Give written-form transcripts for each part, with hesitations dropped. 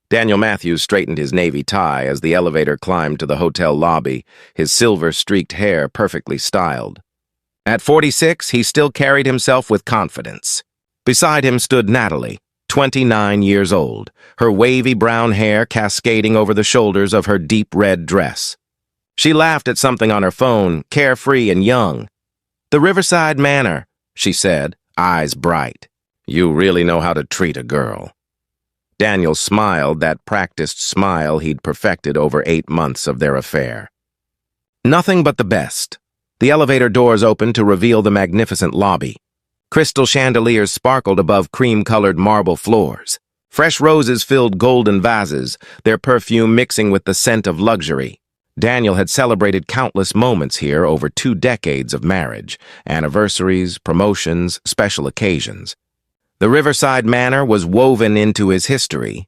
Daniel Matthews straightened his navy tie as the elevator climbed to the hotel lobby, his silver-streaked hair perfectly styled. At 46, he still carried himself with confidence. Beside him stood Natalie, 29 years old, her wavy brown hair cascading over the shoulders of her deep red dress. She laughed at something on her phone, carefree and young. "The Riverside Manor," she said, eyes bright. "You really know how to treat a girl." Daniel smiled, that practiced smile he'd perfected over 8 months of their affair. Nothing but the best. The elevator doors opened to reveal the magnificent lobby. Crystal chandeliers sparkled above cream-colored marble floors. Fresh roses filled golden vases, their perfume mixing with the scent of luxury. Daniel had celebrated countless moments here over 2 decades of marriage, anniversaries, promotions, special occasions. The Riverside Manor was woven into his history.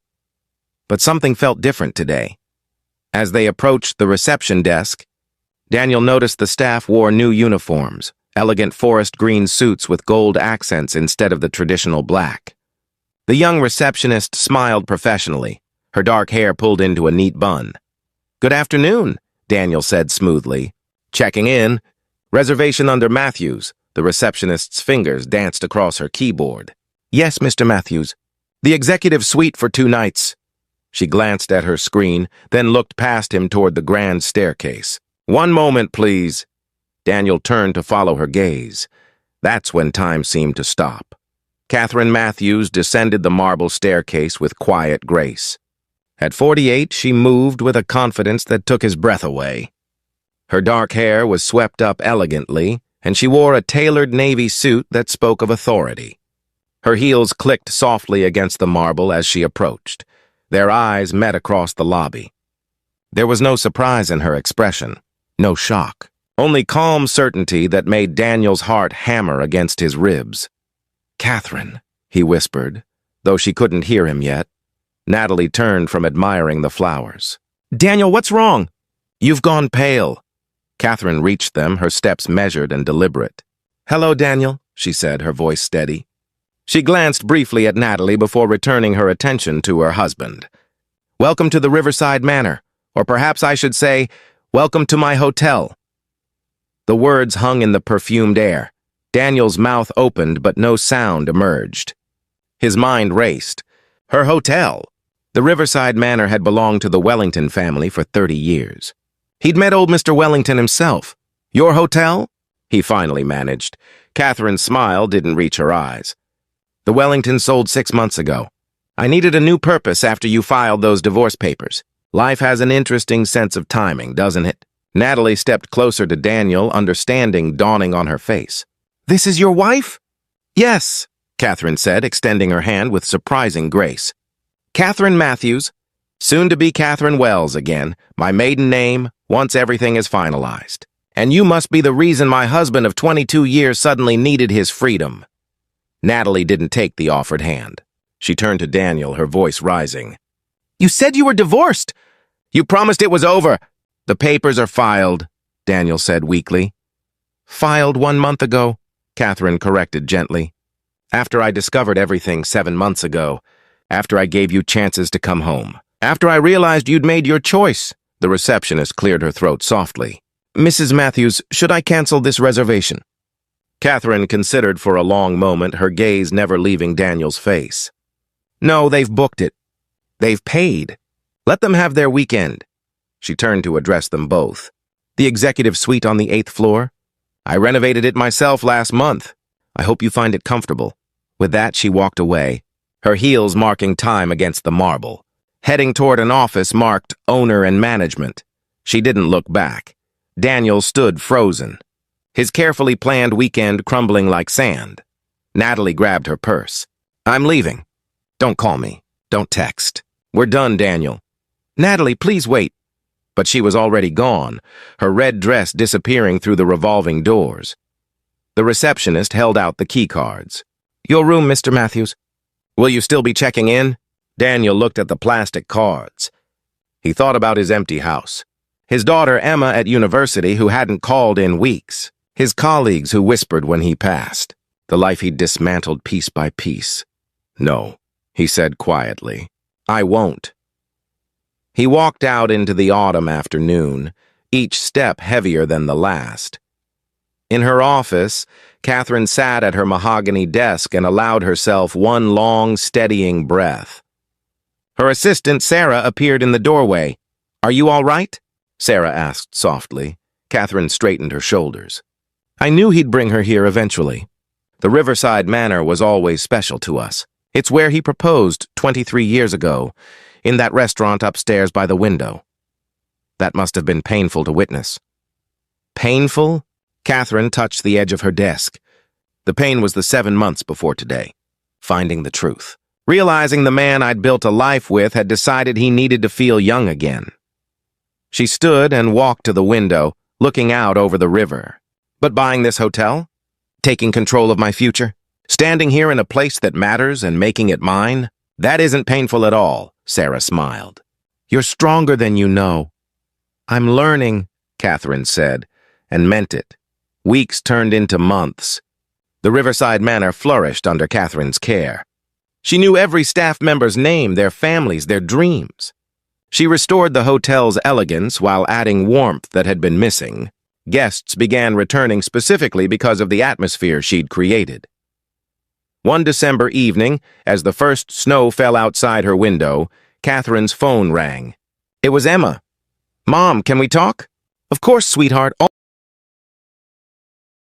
But something felt different today. As they approached the reception desk, Daniel noticed the staff wore new uniforms, elegant forest green suits with gold accents instead of the traditional black. The young receptionist smiled professionally, her dark hair pulled into a neat bun. "Good afternoon," Daniel said smoothly. "Checking in. Reservation under Matthews." The receptionist's fingers danced across her keyboard. "Yes, Mr. Matthews. The executive suite for 2 nights." She glanced at her screen, then looked past him toward the grand staircase. "One moment, please." Daniel turned to follow her gaze. That's when time seemed to stop. Catherine Matthews descended the marble staircase with quiet grace. At 48, she moved with a confidence that took his breath away. Her dark hair was swept up elegantly, and she wore a tailored navy suit that spoke of authority. Her heels clicked softly against the marble as she approached. Their eyes met across the lobby. There was no surprise in her expression, no shock, only calm certainty that made Daniel's heart hammer against his ribs. "Catherine," he whispered, though she couldn't hear him yet. Natalie turned from admiring the flowers. "Daniel, what's wrong?" "You've gone pale." Catherine reached them, her steps measured and deliberate. "Hello, Daniel," she said, her voice steady. She glanced briefly at Natalie before returning her attention to her husband. "Welcome to the Riverside Manor, or perhaps I should say, welcome to my hotel." The words hung in the perfumed air. Daniel's mouth opened, but no sound emerged. His mind raced. Her hotel. The Riverside Manor had belonged to the Wellington family for 30 years. He'd met old Mr. Wellington himself. "Your hotel?" he finally managed. Catherine's smile didn't reach her eyes. "The Wellington sold 6 months ago. I needed a new purpose after you filed those divorce papers. Life has an interesting sense of timing, doesn't it?" Natalie stepped closer to Daniel, understanding dawning on her face. "This is your wife?" "Yes," Catherine said, extending her hand with surprising grace. "Catherine Matthews, soon to be Catherine Wells again, my maiden name, once everything is finalized. And you must be the reason my husband of 22 years suddenly needed his freedom." Natalie didn't take the offered hand. She turned to Daniel, her voice rising. "You said you were divorced. You promised it was over." "The papers are filed," Daniel said weakly. "Filed 1 month ago," Catherine corrected gently. "After I discovered everything 7 months ago. After I gave you chances to come home. After I realized you'd made your choice." The receptionist cleared her throat softly. "Mrs. Matthews, should I cancel this reservation?" Catherine considered for a long moment, her gaze never leaving Daniel's face. "No, they've booked it. They've paid. Let them have their weekend." She turned to address them both. "The executive suite on the 8th floor? I renovated it myself last month. I hope you find it comfortable." With that, she walked away, her heels marking time against the marble, heading toward an office marked Owner and Management. She didn't look back. Daniel stood frozen, his carefully planned weekend crumbling like sand. Natalie grabbed her purse. "I'm leaving. Don't call me. Don't text. We're done, Daniel." "Natalie, please wait." But she was already gone, her red dress disappearing through the revolving doors. The receptionist held out the key cards. "Your room, Mr. Matthews." "Will you still be checking in?" Daniel looked at the plastic cards. He thought about his empty house. His daughter Emma at university, who hadn't called in weeks. His colleagues who whispered when he passed. The life he'd dismantled piece by piece. "No," he said quietly. "I won't." He walked out into the autumn afternoon, each step heavier than the last. In her office, Catherine sat at her mahogany desk and allowed herself one long, steadying breath. Her assistant, Sarah, appeared in the doorway. "Are you all right?" Sarah asked softly. Catherine straightened her shoulders. "I knew he'd bring her here eventually. The Riverside Manor was always special to us. It's where he proposed 23 years ago, in that restaurant upstairs by the window. That must have been painful to witness." "Painful?" Catherine touched the edge of her desk. The pain was the 7 months before today. Finding the truth. Realizing the man I'd built a life with had decided he needed to feel young again. She stood and walked to the window, looking out over the river. But buying this hotel? Taking control of my future? Standing here in a place that matters and making it mine? That isn't painful at all, Sarah smiled. "You're stronger than you know." "I'm learning," Catherine said, and meant it. Weeks turned into months. The Riverside Manor flourished under Catherine's care. She knew every staff member's name, their families, their dreams. She restored the hotel's elegance while adding warmth that had been missing. Guests began returning specifically because of the atmosphere she'd created. One December evening, as the first snow fell outside her window, Catherine's phone rang. It was Emma. "Mom, can we talk?" "Of course, sweetheart.